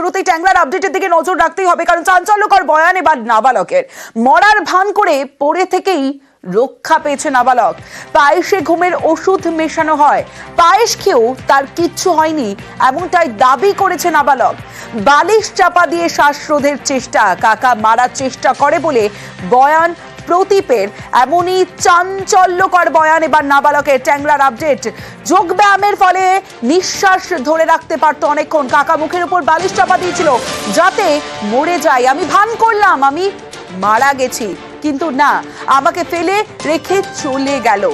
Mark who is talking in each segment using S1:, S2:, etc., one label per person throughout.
S1: শুরুতেই ট্যাংরার আপডেটের দিকে নজর রাখতেই হবে, কারণ চাঞ্চল্যকর বয়ান এবার নাবালকের। মরার ভান করে পড়ে থেকেই রক্ষা পেয়েছে নাবালক। পায়েসে ঘুমের ওষুধ মেশানো হয়, পায়েস খেয়েও তার কিচ্ছু হয়নি এমনটাই দাবি করেছে নাবালক। বালিশ চাপা দিয়ে শ্বাসরোধের চেষ্টা, কাকা মারার চেষ্টা করে বলে বয়ান প্রদীপের। এমনই চাঞ্চল্যকর বয়ান এবার নাবালকের। ট্যাংরার আপডেট, যোগ ব্যায়ামের ফলে নিঃশ্বাস ধরে রাখতে পারতো অনেকক্ষণ। কাকা মুখের উপর বালিশ চাপা দিয়েছিল যাতে মরে যায়। আমি ভান করলাম আমি মারা গেছি, কিন্তু না, আমাকে ফেলে রেখে চলে গেল।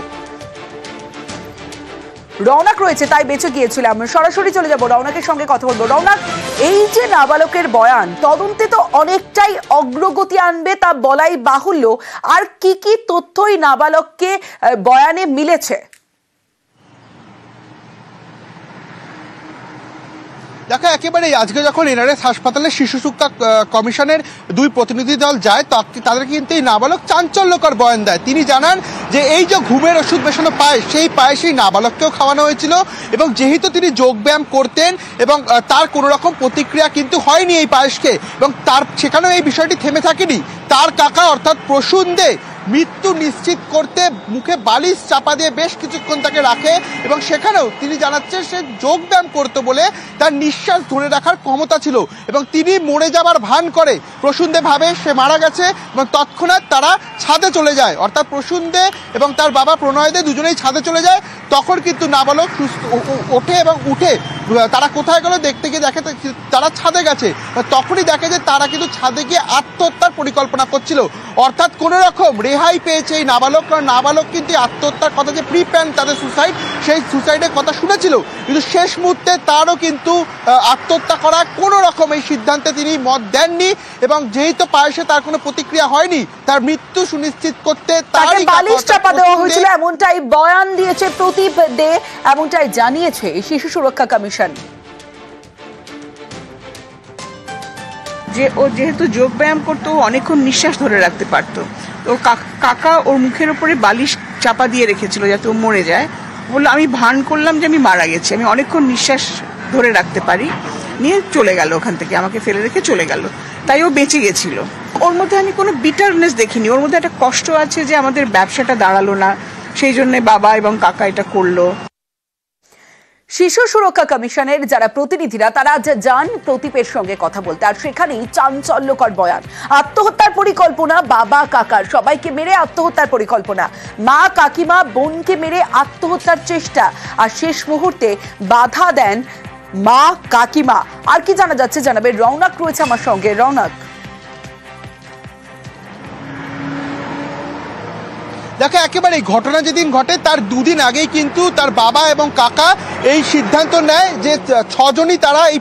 S1: রৌনক রয়েছে তাই বেঁচে গিয়েছিলাম। সরাসরি চলে যাব, রৌনকের সঙ্গে কথা বলবো। রৌনক, এই যে নাবালকের বয়ান, তদন্তে তো অনেকটাই অগ্রগতি আনবে তা বলাই বাহুল্য। আর কি কি তথ্যই নাবালককে বয়ানে মিলেছে?
S2: দেখো, একেবারে আজকে যখন এনআরএস হাসপাতালে শিশু সুরক্ষা কমিশনের দুই প্রতিনিধি দল যায়, তাদের কিন্তু এই নাবালক চাঞ্চল্যকর বয়ান দেয়। তিনি জানান যে এই যে ঘুমের ওষুধ মেশানো পায়েস, সেই পায়েসেই নাবালককেও খাওয়ানো হয়েছিল এবং যেহেতু তিনি যোগব্যায়াম করতেন এবং তার কোনো রকম প্রতিক্রিয়া কিন্তু হয়নি এই পায়েসকে, এবং তার সেখানেও এই বিষয়টি থেমে থাকেনি। তার কাকা অর্থাৎ প্রসূন দে মৃত্যু নিশ্চিত করতে মুখে বালিশ চাপা দিয়ে বেশ কিছুক্ষণ তাকে রাখে এবং সেখানেও তিনি জানাচ্ছেন সে যোগব্যায়াম করতো বলে তার নিঃশ্বাস ধরে রাখার ক্ষমতা ছিল এবং তিনি মরে যাবার ভান করে। প্রসূন দে ভাবে সে মারা গেছে এবং তৎক্ষণাৎ তারা ছাদে চলে যায়, অর্থাৎ প্রসূন দে এবং তার বাবা প্রণয় দে দুজনেই ছাদে চলে যায়। তখন কিন্তু নাবালক ওঠে এবং উঠে তারা কোথায় গেল দেখতে গিয়ে দেখে তারা ছাদে গেছে। তখনই দেখে যে তারা কিন্তু ছাদে গিয়ে আত্মহত্যার পরিকল্পনা করছিল, অর্থাৎ কোনো রকম রেহাই পেয়েছে এই নাবালক। কারণ নাবালক কিন্তু আত্মহত্যার কথা যে প্রি প্ল্যান তাদের সুসাইড, সেই সুসাইডের কথা শুনেছিল, কিন্তু শেষ মুহূর্তে তারও কিন্তু আত্মহত্যা করা কোনো রকম এই সিদ্ধান্তে তিনি মত দেননি এবং যেহেতু পায়েসে তার কোনো প্রতিক্রিয়া হয়নি, তার মৃত্যু সুনিশ্চিত করতে তাকে
S1: বালিশ চাপা দেওয়া হয়েছিল এমনটাই বয়ান দিয়েছে প্রদীপ দে, এমনটাই জানিয়েছে শিশু সুরক্ষা কমিশন।
S3: যে ও যেহেতু যোগ ব্যায়াম করতো, অনেকক্ষণ নিঃশ্বাস ধরে রাখতে পারতো, তো কাকা ওর মুখের উপরে বালিশ চাপা দিয়ে রেখেছিল যাতে ও মরে যায়। বললো আমি ভান করলাম যে আমি মারা গেছি, আমি অনেকক্ষণ নিঃশ্বাস ধরে রাখতে পারি, নিয়ে চলে গেল ওখান থেকে, আমাকে ফেলে রেখে চলে গেল, তাই ও বেঁচে গেছিল। ওর মধ্যে আমি কোনো বিটারনেস দেখিনি, ওর মধ্যে একটা কষ্ট আছে যে আমাদের ব্যবসাটা দাঁড়ালো না, সেই জন্য বাবা এবং কাকা এটা করলো।
S1: শিশু সুরক্ষা কমিশনের যারা প্রতিনিধিরা তারা যান প্রদীপের সঙ্গে কথা বলতে, আর সেখানেই চাঞ্চল্যকর বয়ান। আত্মহত্যার পরিকল্পনা বাবা কাকার, সবাইকে মেরে আত্মহত্যার পরিকল্পনা, মা কাকিমা বোনকে মেরে আত্মহত্যার চেষ্টা, আর শেষ মুহূর্তে বাধা দেন মা কাকিমা। আর কি জানা যাচ্ছে জানাবে রৌনক রয়েছে আমার সঙ্গে। রৌনক,
S2: দেখো, একেবারে এই ঘটনা যেদিন ঘটে তার দুদিন আগেই কিন্তু তার বাবা এবং কাকা এই সিদ্ধান্ত নেয় যে ছজনই তারা এই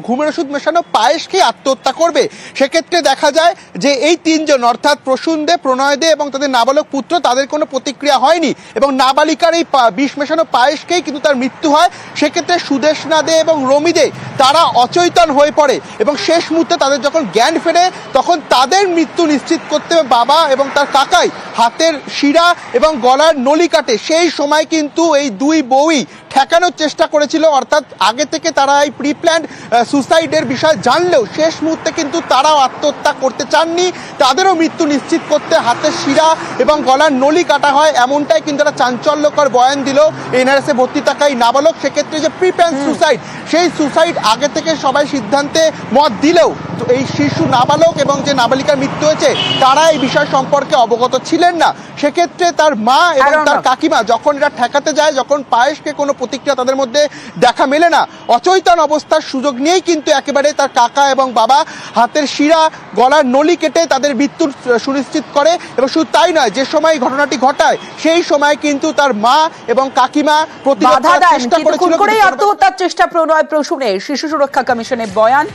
S2: ঘুমের ওষুধ মেশানো পায়েস খেয়ে আত্মহত্যা করবে। সেক্ষেত্রে দেখা যায় যে এই তিনজন অর্থাৎ প্রসূন দে, প্রণয় দে এবং তাদের নাবালক পুত্র, তাদের কোনো প্রতিক্রিয়া হয়নি এবং নাবালিকার এই বিষ মেশানো পায়েস খেয়েই কিন্তু তার মৃত্যু হয়। সেক্ষেত্রে সুদেশনা দে এবং রমি দে তারা অচৈতন হয়ে পড়ে এবং শেষ মুহূর্তে তাদের যখন জ্ঞান ফেরে তখন তাদের মৃত্যু নিশ্চিত করতে বাবা এবং তার কাকাই হাতের শিরা এবং গলার নলি কাটে। সেই সময় কিন্তু এই দুই বউই ঠেকানোর চেষ্টা করেছিল, অর্থাৎ আগে থেকে তারা এই প্রি প্ল্যান্ড সুসাইডের বিষয় জানলেও শেষ মুহূর্তে কিন্তু তারাও আত্মহত্যা করতে চাননি, তাদেরও মৃত্যু নিশ্চিত করতে হাতের শিরা এবং গলার নলি কাটা হয়। এমনটাই কিন্তু একটা চাঞ্চল্যকর বয়ান দিল এনআরএসে ভর্তি থাকা এই নাবালক। সেক্ষেত্রে যে প্রি প্ল্যান্ড সুসাইড, সেই সুসাইড আগে থেকে সবাই সিদ্ধান্তে মত দিলেও এই শিশু নাবালক এবং যে নাবালিকার মৃত্যু হয়েছে তারা এই বিষয় সম্পর্কে অবগত ছিলেন না। সেক্ষেত্রে তার মা এবং তার কাকিমা যখন এটা ঠেকাতে যায়, যখন পায়েসকে কোনো প্রতিক্রিয়া তাদের মধ্যে দেখা মেলে না, অচৈতন অবস্থার সুযোগ নিয়েই কিন্তু একেবারে তার কাকা এবং বাবা হাতের শিরা গলার নলি কেটে তাদের মৃত্যু সুনিশ্চিত করে। এবং শুধু তাই নয়, যে সময় ঘটনাটি ঘটায় সেই সময় কিন্তু তার মা এবং কাকিমা প্রতিবাদ করার চেষ্টা করেছিল।
S1: আত্মহত্যার চেষ্টা প্রণয় প্রসূনের। শিশু সুরক্ষা কমিশনের বয়ান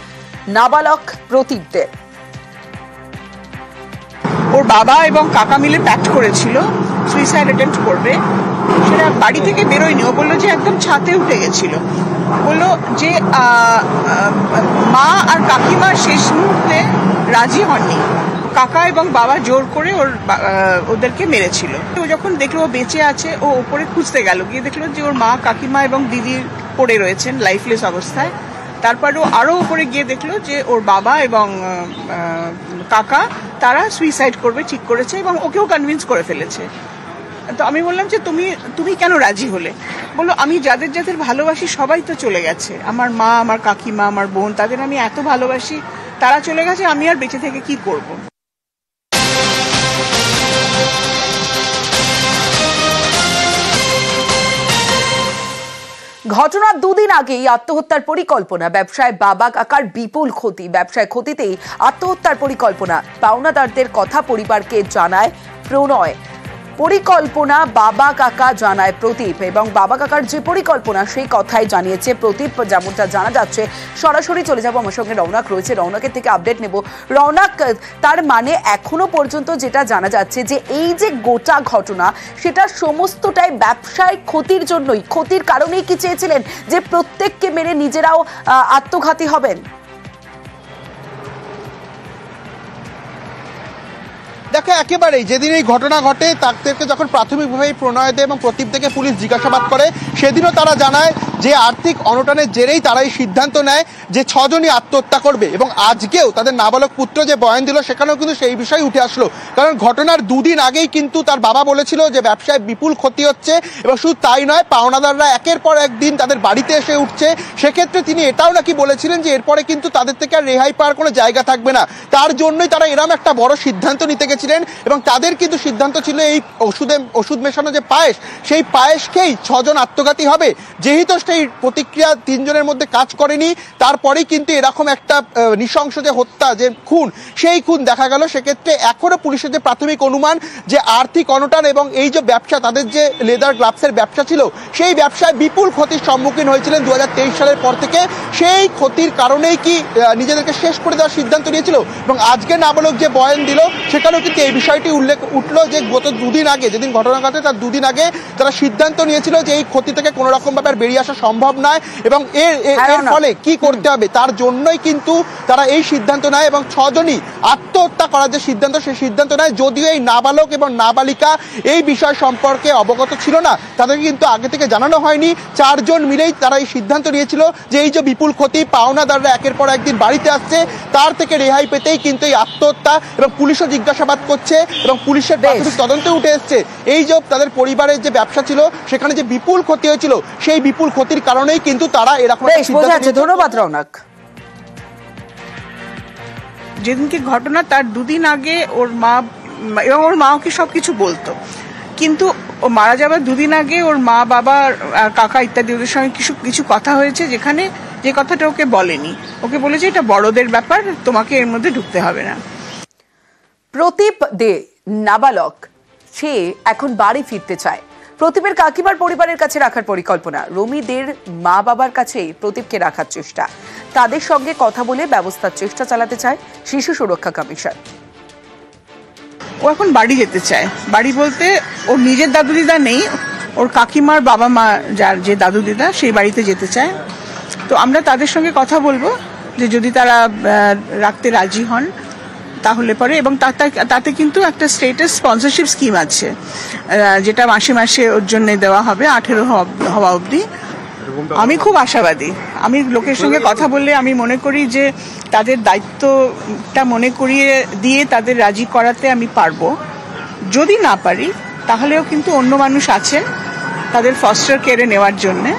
S1: নাবালক প্রদীপ দে।
S3: ওর বাবা এবং কাকা মিলে প্যাক্ট করেছিল সুইসাইড অ্যাটেম্প্ট করবে, সেটা বাড়ি থেকে বেরোয়নি। ও বললো যে একদম ছাদে উঠে গেছিল, বললো যে মা আর কাকিমা শেষ মুহূর্তে রাজি হননি, কাকা এবং বাবা জোর করে ওদেরকে মেরেছিল। ও যখন দেখলো ও বেঁচে আছে, ও ওপরে খুঁজতে গেল, গিয়ে দেখলো যে ওর মা কাকিমা এবং দিদির পড়ে রয়েছেন লাইফলেস অবস্থায়। তারপরেও আরও উপরে গিয়ে দেখলো যে ওর বাবা এবং কাকা তারা সুইসাইড করবে ঠিক করেছে এবং ওকেও কনভিন্স করে ফেলেছে। তো আমি বললাম যে তুমি কেন রাজি হলে? বললো আমি যাদের যাদের ভালোবাসি সবাই তো চলে গেছে, আমার মা, আমার কাকিমা, আমার বোন, তাদের আমি এত ভালোবাসি, তারা চলে গেছে, আমি আর বেঁচে থেকে কি করব।
S1: ঘটনার দুদিন আগেই আত্মহত্যার পরিকল্পনা, ব্যবসায় বাবা কাকার বিপুল ক্ষতি, ব্যবসায় ক্ষতিতেই আত্মহত্যার পরিকল্পনা। পাওনাদারদের কথা পরিবারকে জানায় প্রণয়, পরিকল্পনা বাবা কাকা জানায় প্রদীপ, এবং বাবা কাকার যে পরিকল্পনা সেই কথাই জানিয়েছে প্রদীপ। যেমনটা জানা যাচ্ছে, সরাসরি চলে যাব, আমার সঙ্গে রৌনক রয়েছে, রৌনকের থেকে আপডেট নেব। রৌনক, তার মানে এখনো পর্যন্ত যেটা জানা যাচ্ছে যে এই যে গোটা ঘটনা সেটা সমস্তটাই ব্যবসায় ক্ষতির জন্যই, ক্ষতির কারণেই কি চেয়েছিলেন যে প্রত্যেককে মেরে নিজেরাও আত্মঘাতী হবেন?
S2: দেখো, একেবারেই যেদিন এই ঘটনা ঘটে তাদেরকে যখন প্রাথমিকভাবে প্রণয়দে এবং প্রদীপ থেকে পুলিশ জিজ্ঞাসাবাদ করে, সেদিনও তারা জানায় যে আর্থিক অনটনের জেরেই তারা এই সিদ্ধান্ত নেয় যে 6 জনই আত্মহত্যা করবে। এবং আজকেও তাদের নাবালক পুত্র যে বয়ান দিল সেখানেও কিন্তু সেই বিষয় উঠে আসলো, কারণ ঘটনার দুদিন আগেই কিন্তু তার বাবা বলেছিল যে ব্যবসায় বিপুল ক্ষতি হচ্ছে, এবং শুধু তাই নয়, পাওনাদাররা একের পর একদিন তাদের বাড়িতে এসে উঠছে। সেক্ষেত্রে তিনি এটাও নাকি বলেছিলেন যে এরপরে কিন্তু তাদের থেকে আর রেহাই পাওয়ার কোনো জায়গা থাকবে না। তার জন্যই তারা এরকম একটা বড় সিদ্ধান্ত নিতে গেছিলেন, এবং তাদের কিন্তু সিদ্ধান্ত ছিল এই ওষুধ মেশানো যে পায়েস, সেই পায়েস খেয়েই 6 জন আত্মঘাতী হবে। যেহেতু সেই প্রতিক্রিয়া 3 জনের মধ্যে কাজ করেনি, তারপরেই কিন্তু এরকম একটা নৃশংস যে হত্যা, যে খুন, সেই খুন দেখা গেল। সেক্ষেত্রে এখনো পুলিশের যে প্রাথমিক অনুমান যে আর্থিক অনটন এবং এই যে ব্যবসা, তাদের যে লেদার গ্লাভসের ব্যবসা ছিল, সেই ব্যবসায় বিপুল ক্ষতির সম্মুখীন হয়েছিলেন 2023 সালের পর থেকে। সেই ক্ষতির কারণেই কি নিজেদেরকে শেষ করে দেওয়ার সিদ্ধান্ত নিয়েছিল। এবং আজকে নাবালক যে বয়ান দিল সেখানেও কিন্তু এই বিষয়টি উল্লেখ উঠলো যে গত দুদিন আগে, যেদিন ঘটনা ঘটে তার দুদিন আগে তারা সিদ্ধান্ত নিয়েছিল যে এই ক্ষতি থেকে কোনো রকম ভাবে বেরিয়ে আসা সম্ভব নয়, এবং এর ফলে কি করতে হবে তার জন্যই কিন্তু তারা এই সিদ্ধান্ত নেয়, এবং 6 জনই আত্মহত্যা করার যে সিদ্ধান্ত, সেই সিদ্ধান্ত নেয়। যদিও এই নাবালক এবং নাবালিকা এই বিষয় সম্পর্কে অবগত ছিল না, তাদেরকে কিন্তু আগে থেকে জানানো হয়নি। 4 জন মিলেই তারা এই সিদ্ধান্ত নিয়েছিল যে এই যে বিপুল ক্ষতি, পাওনাদাররা একের পর একদিন বাড়িতে আসছে, তার থেকে রেহাই পেতেই কিন্তু এই আত্মহত্যা। এবং পুলিশও জিজ্ঞাসাবাদ করছে, এবং পুলিশের প্রাথমিক তদন্তে উঠে এসছে এই যে তাদের পরিবারের যে ব্যবসা ছিল সেখানে যে বিপুল ক্ষতি হয়েছিল, সেই বিপুল ক্ষতির কারণেই কিন্তু তারা এরকম।
S1: ধন্যবাদ রৌনক।
S3: যেদিনকে ঘটনা তার দুদিন আগে ওর মা এবং ওর মা ওকে সবকিছু বলতো, কিন্তু ও মারা যাবার দুদিন আগে ওর মা, বাবা, কাকা ইত্যাদি ওদের সঙ্গে কিছু কথা হয়েছে, যেখানে যে কথাটা ওকে বলেনি, ওকে বলেছে এটা বড়দের ব্যাপার, তোমাকে এর মধ্যে ঢুকতে হবে না।
S1: প্রদীপ দে নাবালক, সে এখন বাড়ি ফিরতে চায়। প্রদীপের কাকিমার পরিবারের কাছে রাখার পরিকল্পনা, রমিদের মা বাবার কাছে প্রদীপকে রাখার চেষ্টা, তাদের সঙ্গে কথা বলে ব্যবস্থার চেষ্টা চালাতে চায় শিশু সুরক্ষা কমিশন।
S3: ও এখন বাড়ি যেতে চায়। বাড়ি বলতে ওর নিজের দাদু দিদা নেই, ওর কাকিমার বাবা মা যার যে দাদু দিদা, সেই বাড়িতে যেতে চায়। তো আমরা তাদের সঙ্গে কথা বলবো যে যদি তারা রাখতে রাজি হন তাহলে পরে, এবং তাতে কিন্তু একটা স্টেটাস স্পন্সরশিপ স্কিম আছে যেটা মাসে মাসে ওর জন্য দেওয়া হবে 18 হওয়া অবধি। আমি খুব আশাবাদী। আমি লোকের সঙ্গে কথা বললে আমি মনে করি যে তাদের দায়িত্বটা মনে করিয়ে দিয়ে তাদের রাজি করাতে আমি পারবো। যদি না পারি তাহলেও কিন্তু অন্য মানুষ আছেন তাদের ফস্টার কেয়ারে নেওয়ার জন্যে।